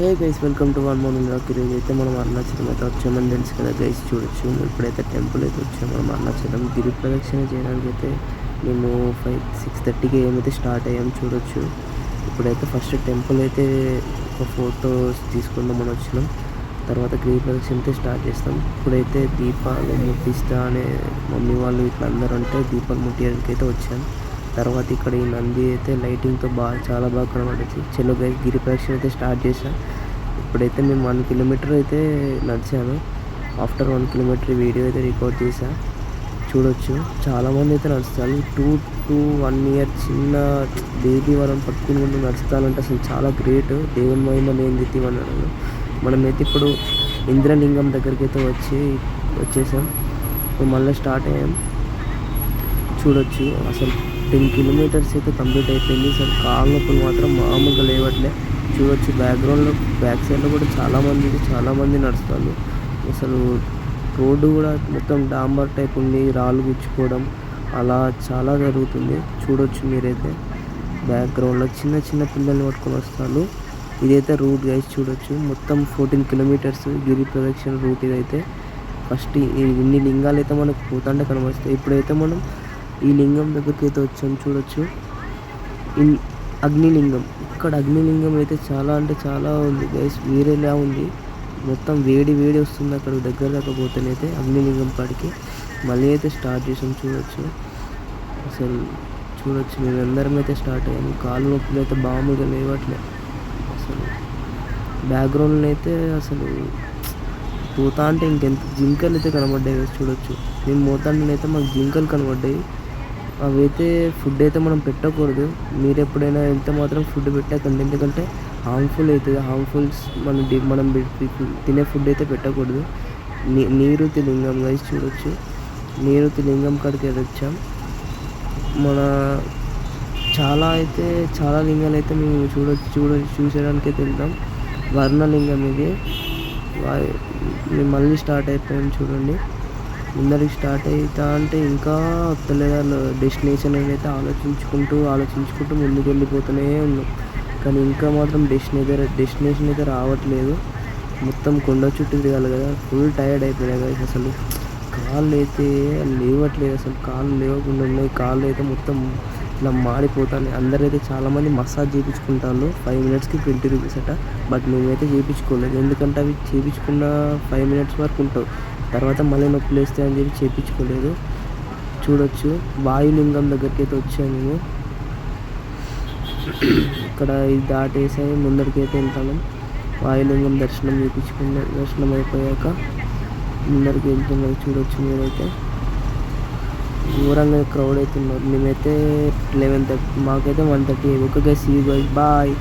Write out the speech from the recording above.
Hey guys, welcome to one morning rock. ఈరోజు అయితే మనం అరుణాచలం అయితే వచ్చామని తెలుసు కదా గైస్. చూడొచ్చు ఇప్పుడైతే టెంపుల్ అయితే వచ్చాము. మనం అరుణాచలం గిరి ప్రదక్షిణ చేయడానికి అయితే మేము 6:30కి ఏమైతే స్టార్ట్ అయ్యాము. చూడొచ్చు ఇప్పుడైతే ఫస్ట్ టెంపుల్ అయితే ఒక ఫోటోస్ తీసుకుందామని వచ్చినాం. తర్వాత గిరి ప్రదక్షిణ అయితే స్టార్ట్ చేస్తాం. ఇప్పుడైతే దీపాలు ముట్టిస్తా అనే మమ్మీ వాళ్ళు ఇట్లా అందరూ అంటే దీపాలు ముట్టియడానికి అయితే వచ్చాను. తర్వాత ఇక్కడ ఈ నంది అయితే లైటింగ్తో చాలా బాగా కనబడుతుంది. చెలో గైస్, గిరి ప్రదక్షిణ అయితే స్టార్ట్ చేశాను. ఇప్పుడైతే మేము 1 కిలోమీటర్ అయితే నడిచాను. ఆఫ్టర్ 1 కిలోమీటర్ వీడియో అయితే రికార్డ్ చేశాను. చూడొచ్చు చాలామంది అయితే నడుస్తారు. 1 ఇయర్ చిన్న బేబీ వాళ్ళని పట్టుకుని నడుస్తానంటే అసలు చాలా గ్రేట్. దేవుని మహిమ లేనిది అన్నాడు. మనమైతే ఇప్పుడు ఇంద్రలింగం దగ్గరికి అయితే వచ్చేసాం. ఇప్పుడు మళ్ళీ స్టార్ట్ అయ్యాం. చూడొచ్చు అసలు 10 కిలోమీటర్స్ అయితే కంప్లీట్ అయిపోయింది. అసలు కాళ్ళ నొప్పులు మాత్రం మామూలుగా లేవట్లే. చూడొచ్చు బ్యాక్ సైడ్లో కూడా చాలామంది నడుస్తారు. అసలు రోడ్డు కూడా మొత్తం డాంబర్ టైప్ ఉంది, రాళ్ళు గుచ్చుకోవడం అలా చాలా జరుగుతుంది. చూడొచ్చు మీరైతే బ్యాక్గ్రౌండ్లో చిన్న పిల్లల్ని పట్టుకొని వస్తారు. ఇదైతే రూట్ గైస్. చూడొచ్చు మొత్తం 14 కిలోమీటర్స్ గిరి ప్రదక్షిణ రూట్. ఇదైతే ఫస్ట్ ఇన్ని లింగాలు అయితే మనకు పోతుంటే కనబడుతాయి. ఇప్పుడైతే మనం ఈ లింగం దగ్గరికి అయితే వచ్చాము. చూడొచ్చు అగ్నిలింగం. ఇక్కడ అగ్నిలింగం అయితే చాలా అంటే చాలా ఉంది గైస్, వేరేలా ఉంది. మొత్తం వేడి వస్తుంది అక్కడ దగ్గర లేకపోతేనైతే అగ్నిలింగం కాడికి. మళ్ళీ అయితే స్టార్ట్ చేసాం. అసలు చూడొచ్చు మేమందరం అయితే స్టార్ట్ అయ్యాము. కాళ్ళు నొప్పులు అయితే బాముగా లేవట్లే. అసలు బ్యాక్గ్రౌండ్లో అయితే అసలు పోతా అంటే ఇంకెంత జింకలు అయితే కనబడ్డాయి గైస్. చూడొచ్చు మేము పోతాంటేనైతే మాకు జింకలు కనబడ్డాయి. అవైతే ఫుడ్ అయితే మనం పెట్టకూడదు. మీరు ఎప్పుడైనా ఎంత మాత్రం ఫుడ్ పెట్టకండి, ఎందుకంటే హార్మ్ఫుల్ అవుతుంది. మనం తినే ఫుడ్ అయితే పెట్టకూడదు. నీరుతి లింగం గైస్. చూడొచ్చు నీరుతి లింగం కాడికి వచ్చాం. మన చాలా లింగాలు అయితే మేము చూసేదానికి అయితే వెళ్తాం. వర్ణలింగం ఇది. మేము మళ్ళీ స్టార్ట్ అయిపోయాం. చూడండి ముందరికి స్టార్ట్ అవుతా అంటే ఇంకా తెలియదు డెస్టినేషన్ అయితే ఆలోచించుకుంటూ ముందుకు వెళ్ళిపోతూనే ఉన్నాం. కానీ ఇంకా మాత్రం డెస్టినేషన్ అయితే రావట్లేదు. మొత్తం కొండ చుట్టూ తిరగాలి కదా. ఫుల్ టైర్డ్ అయిపోయాయి కదా. అసలు కాళ్ళు అయితే లేవట్లేదు. అసలు కాళ్ళు లేవకుండా ఉన్నాయి. కాళ్ళు అయితే మొత్తం ఇలా మాడిపోతాయి. అందరైతే చాలామంది మసాజ్ చేయించుకుంటారు. 5 మినిట్స్కి 20 రూపీస్ అట. బట్ మేమైతే చేయించుకోలేదు, ఎందుకంటే అవి చేయించుకున్న 5 మినిట్స్ వరకు ఉంటావు, తర్వాత మళ్ళీ నొప్పులు వేస్తాయని చెప్పి చేయించుకోలేదు. చూడొచ్చు వాయులింగం దగ్గరికి అయితే వచ్చాము మేము. ఇక్కడ ఇది దాటేసి ముందరికి అయితే వెళ్తాము. వాయులింగం దర్శనం అయిపోయాక ముందరికి వెళ్తున్నాం. చూడొచ్చు మీరైతే ఘోరంగా క్రౌడ్ అవుతున్నారు. మేమైతే 11:30, మాకైతే 1:30. Okay guys, see you guys, bye.